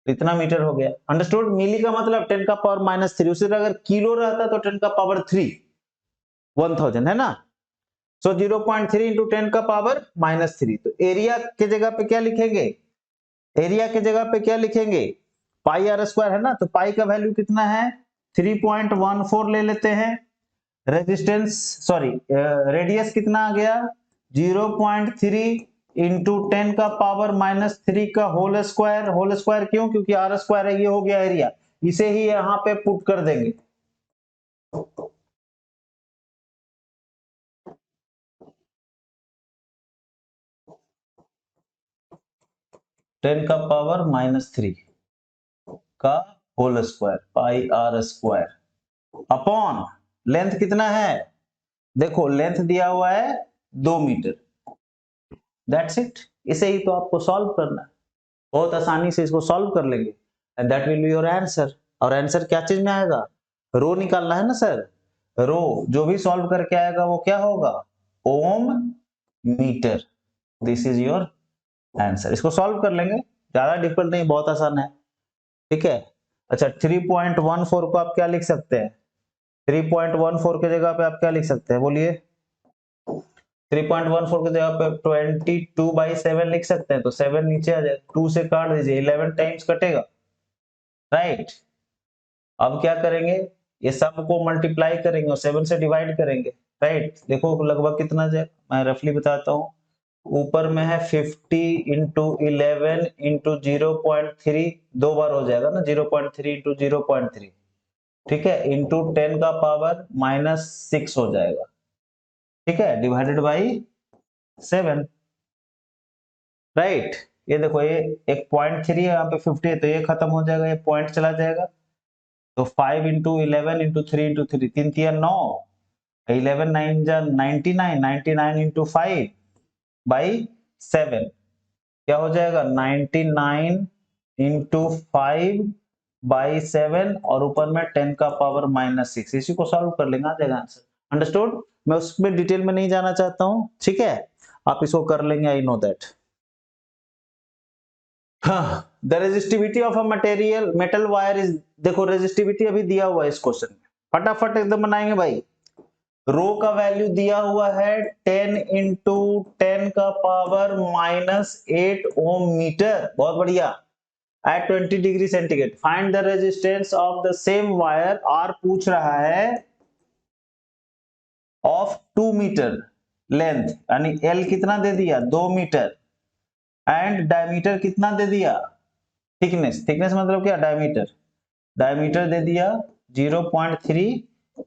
इतना मीटर हो गया। अंडरस्टूड, मिली का मतलब 10 का पावर -3। उसी तरह अगर किलो रहता तो 10 का पावर 3, 1000 है ना। सो 0.3 इंटू 10 का पावर -3। तो एरिया के जगह पे क्या लिखेंगे, एरिया के जगह पे क्या लिखेंगे, पाई आर स्क्वायर है ना। तो पाई का वैल्यू कितना है 3.14 ले लेते हैं। रेजिस्टेंस सॉरी रेडियस कितना आ गया 0.3 इंटू 10 का पावर -3 का होल स्क्वायर। होल स्क्वायर क्यों, क्योंकि आर स्क्वायर है, ये हो गया एरिया। इसे ही यहां पे पुट कर देंगे। टेन का पावर -3 का whole square pi R square upon length कितना है, देखो लेंथ दिया हुआ है 2 मीटर। दैट्स इट, इसे ही तो आपको सॉल्व करना है। बहुत आसानी से इसको सॉल्व कर लेंगे and that will be your answer. और आंसर क्या चीज में आएगा, रो निकालना है ना सर। रो जो भी सॉल्व करके आएगा वो क्या होगा, ohm metre. This is your answer. इसको सॉल्व कर लेंगे, ज्यादा डिफिकल्ट नहीं, बहुत आसान है। ठीक है, अच्छा 3.14 को आप क्या लिख सकते हैं, 3.14 के जगह पे आप क्या लिख सकते हैं बोलिए, 3.14 की जगह पे 22/7 लिख सकते हैं। तो 7 नीचे आ जाए, 2 से काट दीजिए, 11 टाइम्स कटेगा, राइट। अब क्या करेंगे, ये सब को मल्टीप्लाई करेंगे और 7 से डिवाइड करेंगे, राइट। देखो लगभग कितना जाए, मैं रफली बताता हूँ। ऊपर में है 50 इंटू 11 इंटू 0.3, 2 बार हो जाएगा ना, 0.3 इंटू 0.3, ठीक है, इंटू 10 का पावर -6 हो जाएगा। ठीक है, डिवाइडेड बाई 7, राइट। ये देखो, ये एक 0.3 है, यहाँ पे 50 है, तो ये खत्म हो जाएगा, ये पॉइंट चला जाएगा। तो 5 इंटू 11 इंटू 3 इंटू 3, 3 3 9, 11 9 जा 99, 99 इंटू 5 बाई 7, क्या हो जाएगा 99 इंटू 5 बाई 7, और ऊपर में 10 का पावर -6। इसी को सॉल्व कर लेंगे, आ जाएगा आंसर। अंडरस्टूड, मैं उसमें डिटेल में नहीं जाना चाहता हूं, ठीक है, आप इसको कर लेंगे, आई नो दैट। हाँ, the resistivity of a material metal wire is, देखो रेजिस्टिविटी अभी दिया हुआ है इस क्वेश्चन में, फटाफट एकदम बनाएंगे भाई। रो का वैल्यू दिया हुआ है 10 इंटू 10 का पावर -8 ओम मीटर, बहुत बढ़िया। At 20 degree centigrade find the resistance of the same wire. R पूछ रहा है ऑफ 2 मीटर लेंथ, यानी एल कितना दे दिया 2 मीटर, एंड डायमीटर कितना दे दिया, थिकनेस, थिकनेस मतलब क्या, डायमीटर, डायमीटर दे दिया 0.3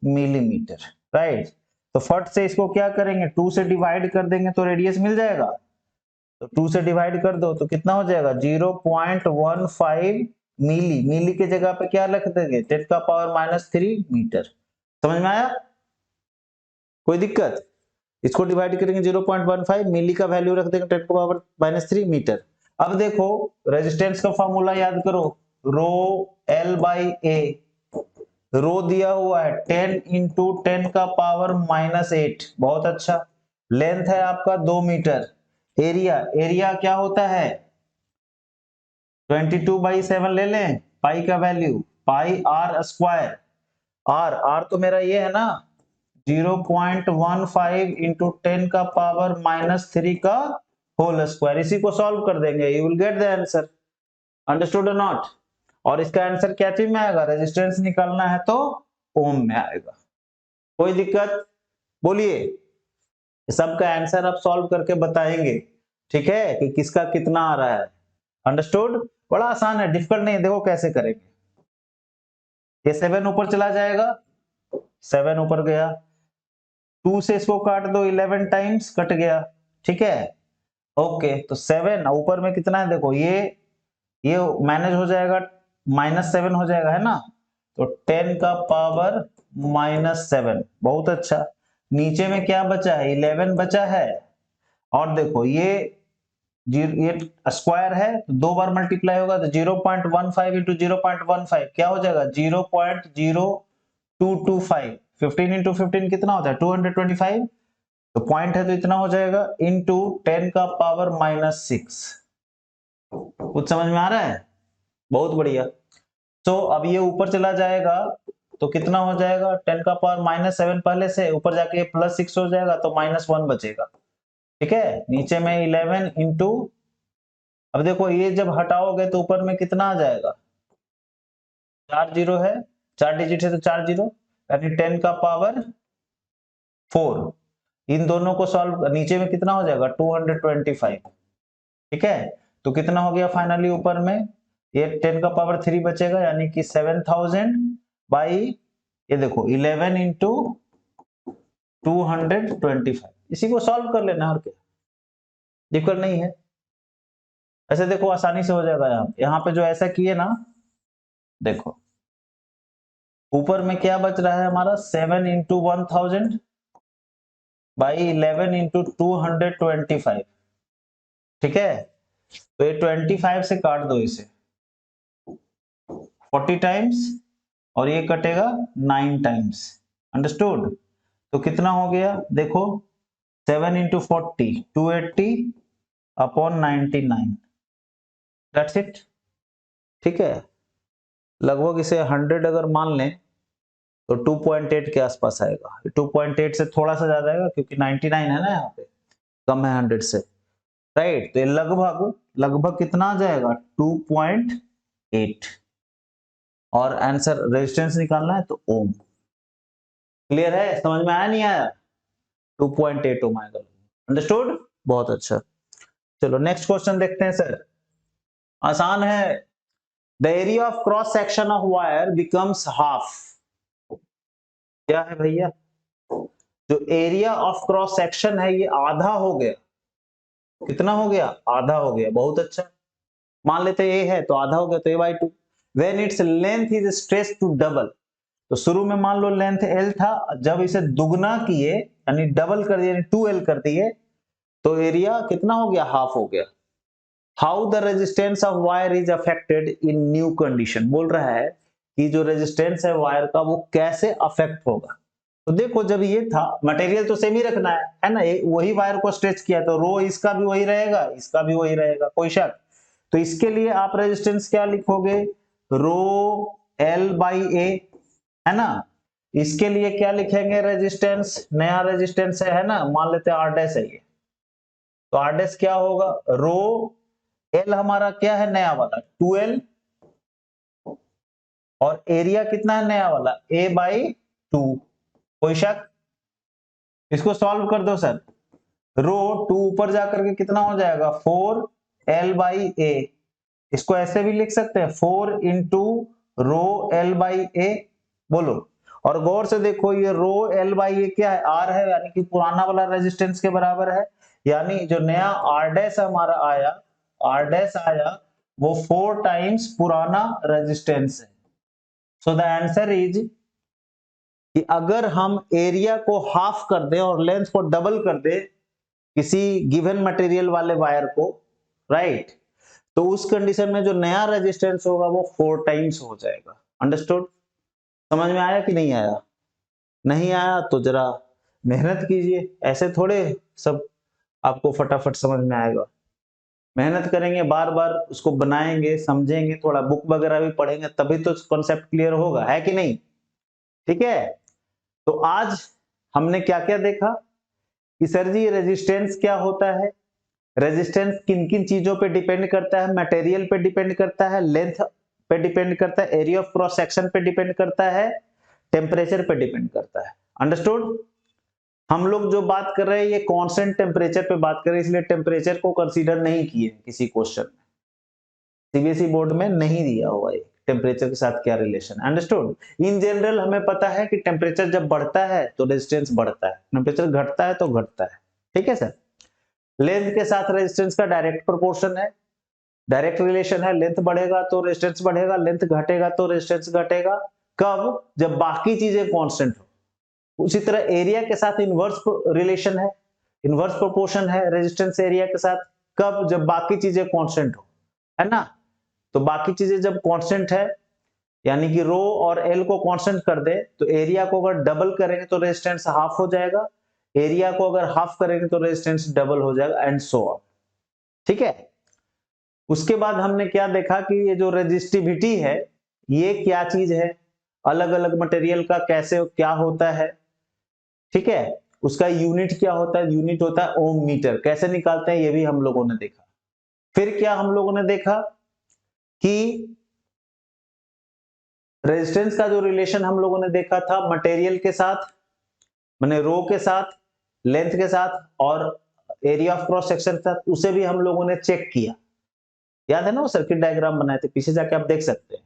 मिलीमीटर, राइट। तो फट से इसको क्या करेंगे, 2 से डिवाइड कर देंगे तो रेडियस मिल जाएगा। तो 2 से डिवाइड कर दो तो कितना हो जाएगा 0.15 मिली। मिली के जगह पे क्या रख देंगे 10 का पावर -3 मीटर। समझ में आया, कोई दिक्कत। इसको डिवाइड करेंगे 0.15, मिली का वैल्यू रख देंगे 10 का पावर -3 मीटर। अब देखो रेजिस्टेंस का फॉर्मूला याद करो, रो एल बाई ए। रो दिया हुआ है 10 इंटू 10 का पावर -8, बहुत अच्छा। लेंथ है आपका 2 मीटर। एरिया, एरिया क्या होता है 22/7 ले लें, पाई का value, pi R square. R, R तो मेरा ये है ना 0.15 इंटू 10 का पावर -3 का होल स्क्वायर। इसी को सॉल्व कर देंगे, you will get the answer. Understood और नॉट। और इसका आंसर क्या चीज में आएगा, रेजिस्टेंस निकालना है तो ओम में आएगा। कोई दिक्कत, बोलिए। सबका आंसर आप सॉल्व करके बताएंगे, ठीक है, कि किसका कितना आ रहा है। अंडरस्टूड, बड़ा आसान है, डिफिकल्ट नहीं। देखो कैसे करेंगे, ये 7 ऊपर चला जाएगा, 7 ऊपर गया, 2 से इसको काट दो 11 टाइम्स, कट गया, ठीक है। ओके, तो 7 ऊपर में कितना है देखो, ये मैनेज हो जाएगा, -7 हो जाएगा, है ना। तो 10 का पावर -7, बहुत अच्छा। नीचे में क्या बचा है, 11 बचा है। और देखो ये स्क्वायर है तो 2 बार मल्टीप्लाई होगा तो 0.15 इंटू 0.15 क्या हो जाएगा, 0.0225। 15 इंटू 15 कितना होता है, 225। तो पॉइंट है तो इतना हो जाएगा इंटू 10 का पावर -6। कुछ समझ में आ रहा है, बहुत बढ़िया। तो अब ये ऊपर चला जाएगा तो कितना हो जाएगा, 10 का पावर -7 पहले से, ऊपर जाके +6 हो जाएगा तो -1 बचेगा। ठीक है, नीचे में 11 इंटू, अब देखो ये जब हटाओगे तो ऊपर में कितना आ जाएगा, 4 जीरो है, 4 डिजिट है तो 4 जीरो, यानी 10 का पावर 4। इन दोनों को सॉल्व, नीचे में कितना हो जाएगा 225। ठीक है, तो कितना हो गया फाइनली ऊपर में, ये 10 का पावर 3 बचेगा, यानी कि 7000 बाई, ये देखो 11 इंटू 225। इसी को सॉल्व कर लेना, और क्या दिक्कत नहीं है। ऐसे देखो आसानी से हो जाएगा। यहाँ पे जो ऐसा किए ना, देखो ऊपर में क्या बच रहा है हमारा, 7 इंटू 1000 बाई 11 इंटू 225। ठीक है, तो ये 25 से काट दो इसे 40 टाइम्स, और ये कटेगा 9 टाइम्स। अंडरस्टूड। तो कितना हो गया देखो, 7 इंटू 40 280 अपॉन 99, दैट्स इट। ठीक है, लगभग इसे 100 अगर मान लें तो 2.8 के आसपास आएगा। 2.8 से थोड़ा सा ज्यादा आएगा क्योंकि 99 है ना, यहाँ पे कम है 100 से, राइट। तो ये लगभग लगभग कितना आ जाएगा, 2.8। और आंसर रेजिस्टेंस निकालना है तो ओम। क्लियर है, समझ में आया नहीं आया, 2.8 ओम आएगा। अंडरस्टूड, बहुत अच्छा। चलो नेक्स्ट क्वेश्चन देखते हैं सर, आसान है। The area of cross section of wire becomes half. क्या है भैया, जो एरिया ऑफ क्रॉस सेक्शन है ये आधा हो गया। कितना हो गया, आधा हो गया, बहुत अच्छा। मान लेते ए है तो आधा हो गया, तो a/2। When its length is stretched to double, तो शुरू में मान लो लेंथ l था, जब इसे दुगना किए यानी डबल कर दिए, 2l कर दिए, तो एरिया कितना हो गया, हाफ हो गया। How the resistance of wire is affected in new condition, बोल रहा है कि जो रेजिस्टेंस है वायर का वो कैसे अफेक्ट होगा। तो देखो जब ये था, मटेरियल तो सेम ही रखना है ना, वही वायर को स्ट्रेच किया तो रो इसका भी वही रहेगा, इसका भी वही रहेगा, कोई शक। तो इसके लिए आप रेजिस्टेंस क्या लिखोगे, रो L/A, है ना। इसके लिए क्या लिखेंगे, रेजिस्टेंस, नया रेजिस्टेंस है ना, मान लेते हैं R' है ये, तो R' क्या होगा, रो L हमारा क्या है नया वाला 2L, और एरिया कितना है नया वाला A/2। कोई शक, इसको सॉल्व कर दो सर। रो 2 ऊपर जाकर के कितना हो जाएगा, 4L/A। इसको ऐसे भी लिख सकते हैं, 4 इंटू रो L/A। बोलो, और गौर से देखो ये रो L/A क्या है, R है, यानी कि पुराना वाला रेजिस्टेंस के बराबर है। यानी जो नया R' हमारा आया, R' आया, वो 4 टाइम्स पुराना रेजिस्टेंस है। सो द आंसर इज कि अगर हम एरिया को हाफ कर दें और लेंथ को डबल कर दें किसी गिवन मटेरियल वाले वायर को, राइट, तो उस कंडीशन में जो नया रेजिस्टेंस होगा वो 4 टाइम्स हो जाएगा। अंडरस्टूड, समझ में आया कि नहीं आया, नहीं आया तो जरा मेहनत कीजिए, ऐसे थोड़े सब आपको फटाफट समझ में आएगा। मेहनत करेंगे, बार बार उसको बनाएंगे, समझेंगे, थोड़ा बुक वगैरह भी पढ़ेंगे, तभी तो कॉन्सेप्ट क्लियर होगा, है कि नहीं। ठीक है, तो आज हमने क्या क्या देखा कि सर जी रेजिस्टेंस क्या होता है, रेजिस्टेंस किन किन चीजों पे डिपेंड करता है, मटेरियल पे डिपेंड करता है, लेंथ पे डिपेंड करता है, एरिया ऑफ क्रॉस सेक्शन पे डिपेंड करता है, टेम्परेचर पे डिपेंड करता है। अंडरस्टूड। हम लोग जो बात कर रहे हैं ये कांस्टेंट टेम्परेचर पे बात कर रहे हैं, इसलिए टेम्परेचर को कंसीडर नहीं किए किसी क्वेश्चन में, सीबीएसई बोर्ड में नहीं दिया हुआ है टेम्परेचर के साथ क्या रिलेशन है। अंडरस्टूड। इन जनरल हमें पता है कि टेम्परेचर जब बढ़ता है तो रेजिस्टेंस बढ़ता है, टेम्परेचर घटता है तो घटता है। ठीक है सर। लेंथ के साथ रेजिस्टेंस का डायरेक्ट प्रोपोर्शन है, डायरेक्ट रिलेशन है, लेंथ बढ़ेगा तो रेजिस्टेंस बढ़ेगा, लेंथ घटेगा तो रेजिस्टेंस घटेगा। कब? जब बाकी चीजें कांस्टेंट हो। उसी तरह एरिया के साथ इनवर्स रिलेशन है, इनवर्स प्रोपोर्शन है रेजिस्टेंस एरिया के साथ। कब? जब बाकी चीजें कांस्टेंट हो, है ना। तो बाकी चीजें जब कांस्टेंट है, यानी कि रो और एल को कांस्टेंट कर दे, तो एरिया को अगर डबल करेंगे तो रेजिस्टेंस हाफ हो जाएगा, एरिया को अगर हाफ करेंगे तो रेजिस्टेंस डबल हो जाएगा, एंड सो ऑन। ठीक है। उसके बाद हमने क्या देखा कि ये जो रेजिस्टिविटी है ये क्या चीज है, अलग अलग मटेरियल का कैसे क्या होता है। ठीक है। उसका यूनिट क्या होता है? यूनिट होता है ओम मीटर। कैसे निकालते हैं ये भी हम लोगों ने देखा। फिर क्या हम लोगों ने देखा कि रेजिस्टेंस का जो रिलेशन हम लोगों ने देखा था मटेरियल के साथ, माने रो के साथ, लेंथ के साथ और एरिया ऑफ क्रॉस सेक्शन के साथ, उसे भी हम लोगों ने चेक किया। याद है ना, वो सर्किट डायग्राम बनाए थे, पीछे जाके आप देख सकते हैं।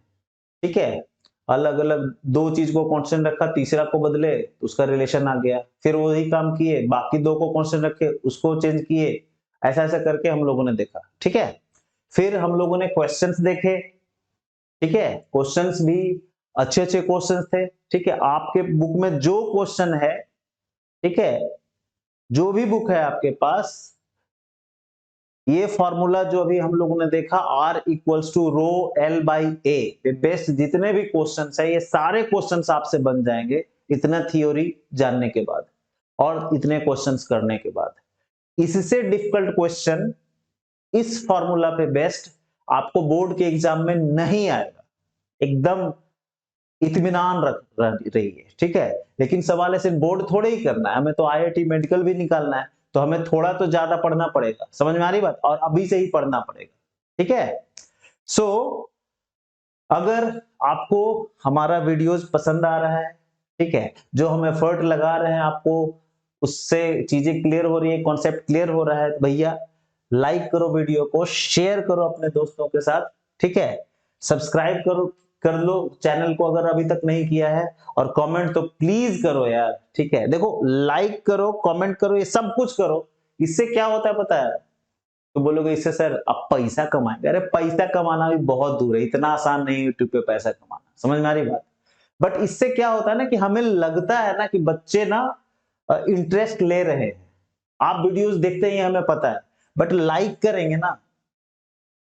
ठीक है। अलग अलग दो चीज को कांस्टेंट रखा, तीसरा को बदले तो उसका रिलेशन आ गया, फिर वही काम किए, बाकी दो को कांस्टेंट रखे उसको चेंज किए, ऐसा ऐसा करके हम लोगों ने देखा। ठीक है। फिर हम लोगों ने क्वेश्चंस देखे। ठीक है। क्वेश्चंस भी अच्छे अच्छे क्वेश्चंस थे। ठीक है। आपके बुक में जो क्वेश्चन है, ठीक है, जो भी बुक है आपके पास, ये फॉर्मूला जो अभी हम लोगों ने देखा R equals to rho L by A, best जितने भी क्वेश्चंस है ये सारे क्वेश्चंस आपसे बन जाएंगे इतना थ्योरी जानने के बाद और इतने क्वेश्चंस करने के बाद। इससे डिफिकल्ट क्वेश्चन इस फॉर्मूला पे बेस्ट आपको बोर्ड के एग्जाम में नहीं आएगा। एकदम इत्मीनान रख रही है। ठीक है। लेकिन सवाल ऐसे बोर्ड थोड़े ही करना है, हमें तो IIT मेडिकल भी निकालना है, तो हमें थोड़ा तो ज्यादा पढ़ना पड़ेगा। समझ में आ रही बात? और अभी से ही पढ़ना पड़ेगा। ठीक है। सो अगर आपको हमारा वीडियोस पसंद आ रहा है, ठीक है, जो हम एफर्ट लगा रहे हैं आपको उससे चीजें क्लियर हो रही है, कॉन्सेप्ट क्लियर हो रहा है, तो भैया लाइक करो, वीडियो को शेयर करो अपने दोस्तों के साथ। ठीक है। सब्सक्राइब करो, कर लो चैनल को अगर अभी तक नहीं किया है, और कमेंट तो प्लीज करो यार। ठीक है। देखो, लाइक करो, कमेंट करो, ये सब कुछ करो। इससे क्या होता है पता है? तो बोलोगे इससे सर अब पैसा कमाएंगे। अरे पैसा कमाना भी बहुत दूर है, इतना आसान नहीं यूट्यूब पे पैसा कमाना। समझ में आ रही बात? बट इससे क्या होता है ना कि हमें लगता है ना कि बच्चे ना इंटरेस्ट ले रहे हैं। आप वीडियोस देखते ही हमें पता है, बट लाइक करेंगे ना,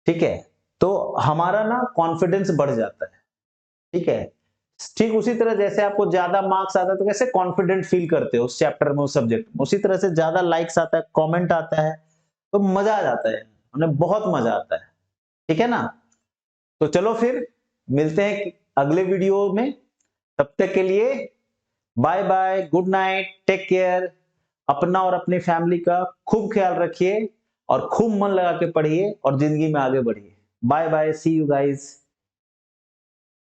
ठीक है, तो हमारा ना कॉन्फिडेंस बढ़ जाता है। ठीक है। ठीक उसी तरह जैसे आपको ज्यादा मार्क्स आता है तो कैसे कॉन्फिडेंट फील करते हो उस चैप्टर में, उस सब्जेक्ट में, उसी तरह से ज्यादा लाइक्स आता है, कमेंट आता है, तो मजा आ जाता है, हमें बहुत मजा आता है। ठीक है ना। तो चलो फिर मिलते हैं अगले वीडियो में। तब तक के लिए bye bye, good night, take care. अपना और अपनी फैमिली का खूब ख्याल रखिए और खूब मन लगा के पढ़िए और जिंदगी में आगे बढ़िए। Bye bye, see you guys.